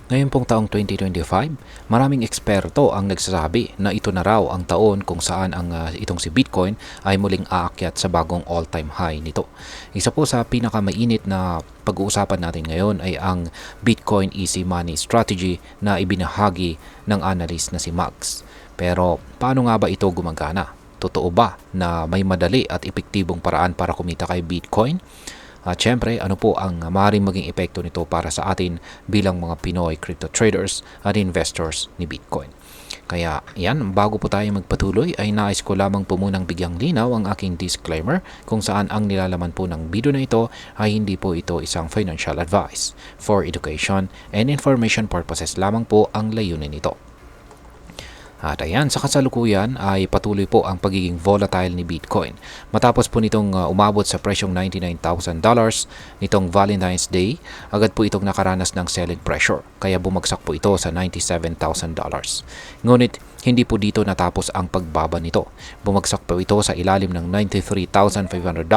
Ngayon pong taong 2025, maraming eksperto ang nagsasabi na ito na raw ang taon kung saan itong si Bitcoin ay muling aakyat sa bagong all-time high nito. Isa po sa pinakamainit na pag-uusapan natin ngayon ay ang Bitcoin Easy Money Strategy na ibinahagi ng analyst na si Max. Pero paano nga ba ito gumagana? Totoo ba na may madali at epektibong paraan para kumita kay Bitcoin? At syempre, ano po ang maaaring maging epekto nito para sa atin bilang mga Pinoy crypto traders at investors ni Bitcoin. Kaya yan, bago po tayo magpatuloy ay nais ko lamang po munang bigyang linaw ang aking disclaimer kung saan ang nilalaman po ng video na ito ay hindi po ito isang financial advice. For education and information purposes lamang po ang layunin nito. At ayan, sa kasalukuyan ay patuloy po ang pagiging volatile ni Bitcoin. Matapos po nitong umabot sa presyong $99,000 nitong Valentine's Day, agad po itong nakaranas ng selling pressure. Kaya bumagsak po ito sa $97,000. Ngunit hindi po dito natapos ang pagbaba nito. Bumagsak po ito sa ilalim ng $93,500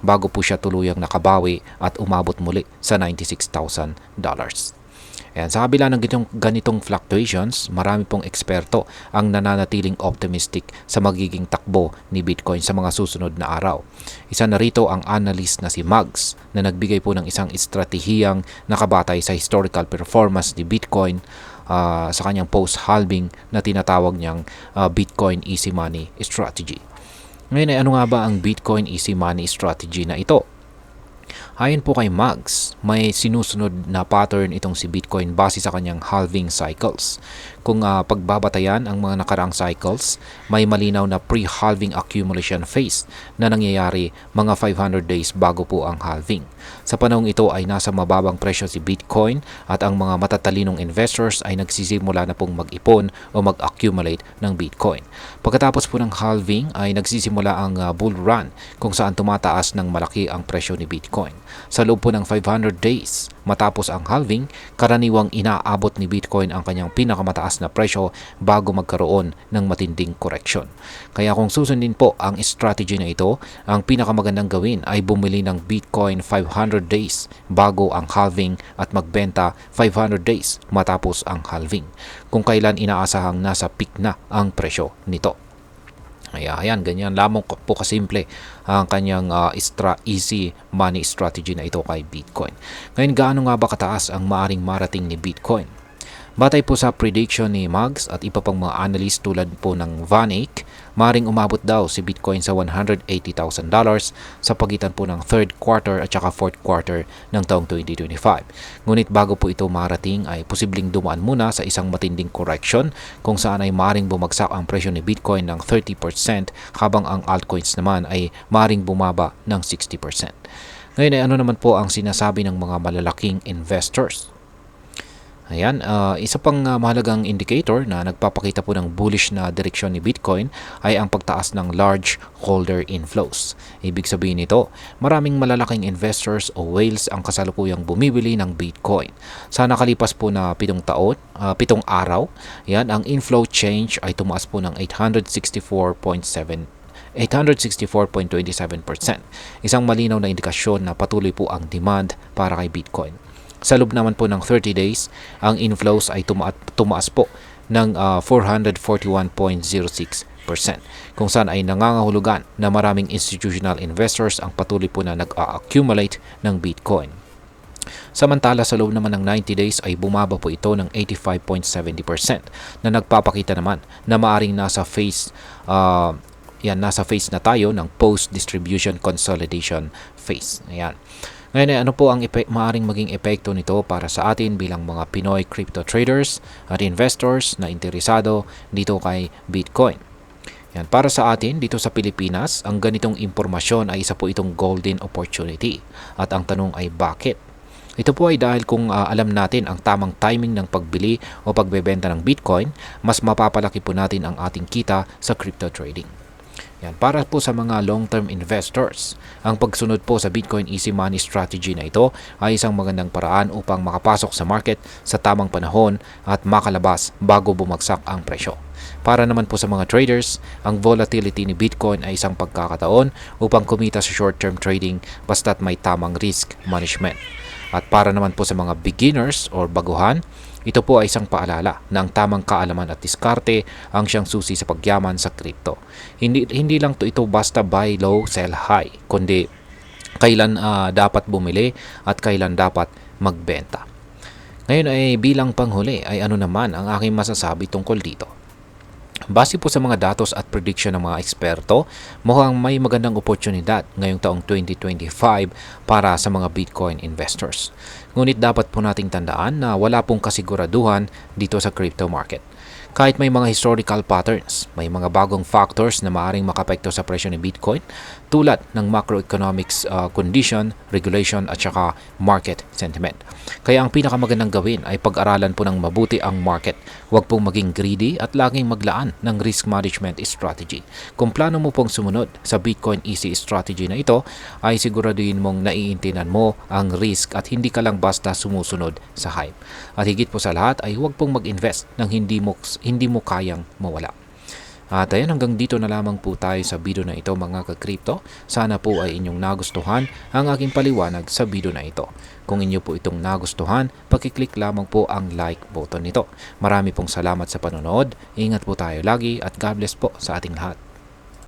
bago po siya tuluyang nakabawi at umabot muli sa $96,000. Ayan, sa kabila ng ganitong fluctuations, marami pong eksperto ang nananatiling optimistic sa magiging takbo ni Bitcoin sa mga susunod na araw. Isa na rito ang analyst na si Mags na nagbigay po ng isang estratehiyang nakabatay sa historical performance ni Bitcoin sa kanyang post-halving na tinatawag niyang Bitcoin Easy Money Strategy. Ngayon ay ano nga ba ang Bitcoin Easy Money Strategy na ito? Ayon po kay Mags, may sinusunod na pattern itong si Bitcoin base sa kanyang halving cycles. Kung pagbabatayan ang mga nakaraang cycles, may malinaw na pre-halving accumulation phase na nangyayari mga 500 days bago po ang halving. Sa panahong ito ay nasa mababang presyo si Bitcoin at ang mga matatalinong investors ay nagsisimula na pong mag-ipon o mag-accumulate ng Bitcoin. Pagkatapos po ng halving ay nagsisimula ang bull run kung saan tumataas ng malaki ang presyo ni Bitcoin. Sa loob po ng 500 days matapos ang halving, karaniwang inaabot ni Bitcoin ang kanyang pinakamataas na presyo bago magkaroon ng matinding correction. Kaya kung susundin po ang strategy na ito, ang pinakamagandang gawin ay bumili ng Bitcoin 500 days bago ang halving at magbenta 500 days matapos ang halving, kung kailan inaasahang nasa peak na ang presyo nito. Ayan, ganyan lamang po kasimple ang kanyang easy money strategy na ito kay Bitcoin. Ngayon, gaano nga ba kataas ang maaring marating ni Bitcoin? Batay po sa prediction ni Mags at iba pang mga analyst tulad po ng VanEck, maring umabot daw si Bitcoin sa $180,000 sa pagitan po ng third quarter at saka fourth quarter ng taong 2025. Ngunit bago po ito marating ay posibleng dumaan muna sa isang matinding correction kung saan ay maring bumagsak ang presyo ni Bitcoin ng 30% habang ang altcoins naman ay maring bumaba ng 60%. Ngayon ay ano naman po ang sinasabi ng mga malalaking investors? Ayan, isa pang mahalagang indicator na nagpapakita po ng bullish na direksyon ni Bitcoin ay ang pagtaas ng large holder inflows. Ibig sabihin nito, maraming malalaking investors o whales ang kasalukuyang bumibili ng Bitcoin. Sa nakalipas po na 7 araw, yan, ang inflow change ay tumaas po ng 864.27%. Isang malinaw na indikasyon na patuloy po ang demand para kay Bitcoin. Sa loob naman po ng 30 days, ang inflows ay tumaas po ng 441.06%, kung saan ay nangangahulugan na maraming institutional investors ang patuloy po na nag-accumulate ng Bitcoin. Samantala, sa loob naman ng 90 days ay bumaba po ito ng 85.70% na nagpapakita naman na maaring nasa phase na tayo ng post-distribution consolidation phase. Ayan. Ngayon, ano po ang maaaring maging epekto nito para sa atin bilang mga Pinoy crypto traders at investors na interesado dito kay Bitcoin? Yan, para sa atin dito sa Pilipinas, ang ganitong impormasyon ay isa po itong golden opportunity. At ang tanong ay bakit? Ito po ay dahil kung alam natin ang tamang timing ng pagbili o pagbebenta ng Bitcoin, mas mapapalaki po natin ang ating kita sa crypto trading. Yan, para po sa mga long-term investors, ang pagsunod po sa Bitcoin Easy Money Strategy na ito ay isang magandang paraan upang makapasok sa market sa tamang panahon at makalabas bago bumagsak ang presyo. Para naman po sa mga traders, ang volatility ni Bitcoin ay isang pagkakataon upang kumita sa short-term trading basta't may tamang risk management. At para naman po sa mga beginners or baguhan, ito po ay isang paalala na ang tamang kaalaman at diskarte ang siyang susi sa pagyaman sa crypto. Hindi lang ito basta buy low, sell high, kundi kailan dapat bumili at kailan dapat magbenta. Ngayon ay bilang panghuli ay ano naman ang aking masasabi tungkol dito. Base po sa mga datos at prediction ng mga eksperto, mukhang may magandang oportunidad ngayong taong 2025 para sa mga Bitcoin investors. Ngunit dapat po nating tandaan na wala pong kasiguraduhan dito sa crypto market. Kahit may mga historical patterns, may mga bagong factors na maaaring makapekto sa presyo ng Bitcoin tulad ng macroeconomics condition, regulation at saka market sentiment. Kaya ang pinakamagandang gawin ay pag-aralan po ng mabuti ang market. Huwag pong maging greedy at laging maglaan ng risk management strategy. Kung plano mo pong sumunod sa Bitcoin Easy strategy na ito, ay siguraduhin mong naiintindihan mo ang risk at hindi ka lang basta sumusunod sa hype. At higit po sa lahat ay huwag pong mag-invest ng hindi mo kayang mawala. At ayan, hanggang dito na lamang po tayo sa video na ito mga ka-crypto. Sana po ay inyong nagustuhan ang aking paliwanag sa video na ito. Kung inyo po itong nagustuhan, pakiclick lamang po ang like button nito. Marami pong salamat sa panonood. Ingat po tayo lagi at God bless po sa ating lahat.